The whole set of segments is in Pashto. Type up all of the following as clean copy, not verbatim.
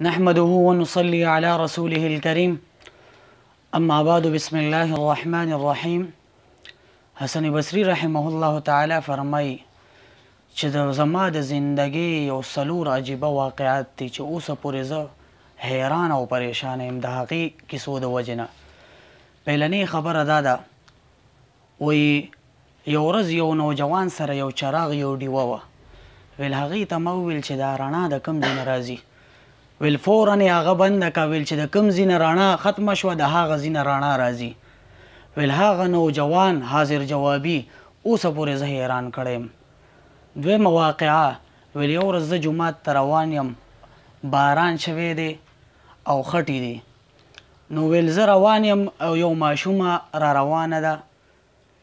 نحمده ونصلي على رسوله الكريم اما بعد بسم الله الرحمن الرحیم. حسن بصری رحمه الله تعالی فرمای چې زما د زندګۍ یو څلور عجیبه واقعات دي چې اوسه پورې زه حیران او پریشان یم د هغې کیسو د وجې نه. پهلنۍ خبره دا ده، وایي یو ورځ یو نوجوان سره یو چراغ یو ډیوه وه. ویل هغې ته ما وویل چې دا رڼا د کوم ځای نه راځي؟ ویل فورا یې هغه بنده که. ویل چې د کوم ځای نه رڼا ختمه شوه د هغه ځای نه رڼا راځي. ویل هغه نوجوان حاضر جوابي اوسه پورې زه حیران کړی یم. دویمه واقعه، ویل یو ورځ زه جومات ته روان یم، باران شوی دی او خټې دي. نو ویل زه روان یم او یو ماشومه را روانه ده.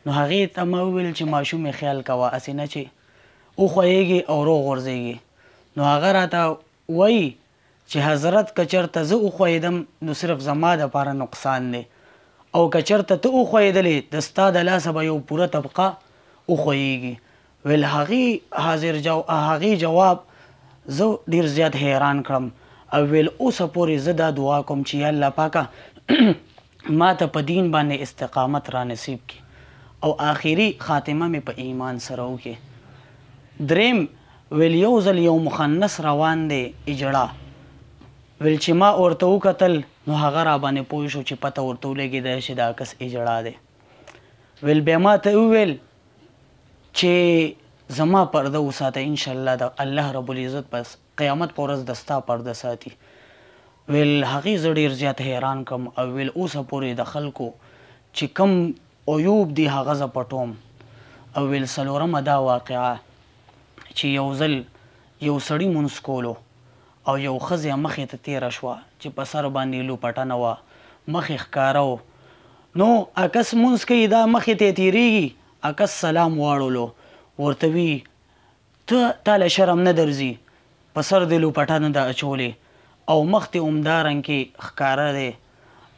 نو هغې ته ما وویل چې ماشومې خیال کوه، هسې نه چې وښویېږي او روغ غورځېږي. نو هغه راته وایي چې حضرت که چېرته زه وښویېدم نو صرف زما دپاره نقصان دی، او که چېرته ته وښویېدلې د ستا د لاسه به یو پوره طبقه وښویېږي. ویل هغې جواب زه ډېر زیات حیران کړم او ویل اوسه پورې زه دا دعا کوم چې یا الله پاکه ما ته په دین باندې استقامت را نصیب کړي او آخري خاتمه مې په ایمان سره وکړي. دریم، ویل یو ځل یو مخنث روان دی اجړه. ویل چې ما ورته وکتل نو هغه را باندې پوه شو چې پته ورته ولګېده چې دا کس اجړه دی. ویل بیا ما ته وویل چې زما پرده وساته، انشاءالله د الله رب العزت بس قیامت په ورځ د ستا پرده ساتي. ویل هغې زه ډېر زیات حیران کړم او ویل اوسه پورې د خلکو چې کم عیوب دي هغه زه پټوم. او ویل څلورمه دا واقعه چې یو ځل یو سړي مونځ کولو او یو ښځه مخې ته تېره شوه چې په سر باندې لوپټنه وه، مخې ښکاره و. نو عکس مونځ کوي، دا مخې ته یې تېرېږي، عکس سلام واړولو، ورته وي تا له شرم نه درځي، په سر دې لوپټنه ده اچولې او مخ دې همدارنګې ښکاره دی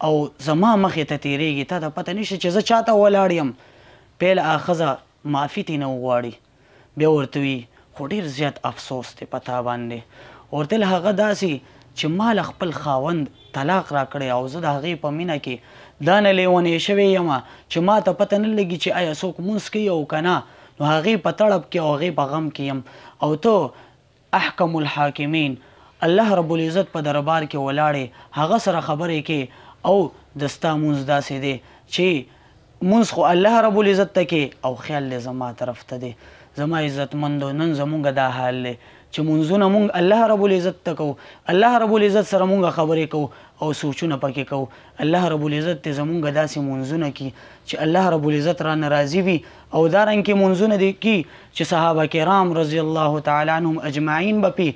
او زما مخې ته تېرېږي، تا ته پته نشته چې زه چا ته ولاړ یم. پیل ښځه معافي ترې نه وغواړي. بیا ورته وي خو ډېر زیات افسوس دی په تا باندې. ورته هغه داسې چې ما له خپل خاوند طلاق را کړی او زه د هغې په مینه کې دا نه لیونی شوی یم چې ما ته پته نه لګي چې آیا څوک مونځ کوي او که نه. نو هغې په تړپ کې او هغې په غم کې یم او ته احکم الحاکمین الله رب العزت په دربار کې ولاړې، هغه سره خبرې کې او د ستا مونځ داسې دی چې مونځ خو الله رب العزت ته کې او خیال دی زما طرف ته دی. زما عزتمندو نن زمونږ دا حال دی چې مونځونه مونږ الله رب العزت ته کوو، الله رب العزت سره مونږ خبرې کوو او سوچونه پکې کوو. الله رب العزت ته زمونږ داسې مونځونه کي چې الله رب العزت رانه راضي وي او دارنګې مونځونه دي کي چې صحابه کرام رضی الله تعالی عنهم اجمعین به پې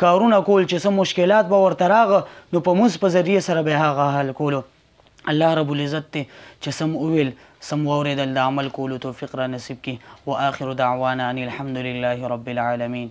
کارونه کول چې څه مشکلات به ورته راغه نو په مونځ په ذریعې سره به هغه حل کولو. الله رب العزت ته چې سم وویل سم واورېدل د عمل کولو توفیق را نصیب کړي. و آخر دعوانا ان الحمد لله رب العالمین.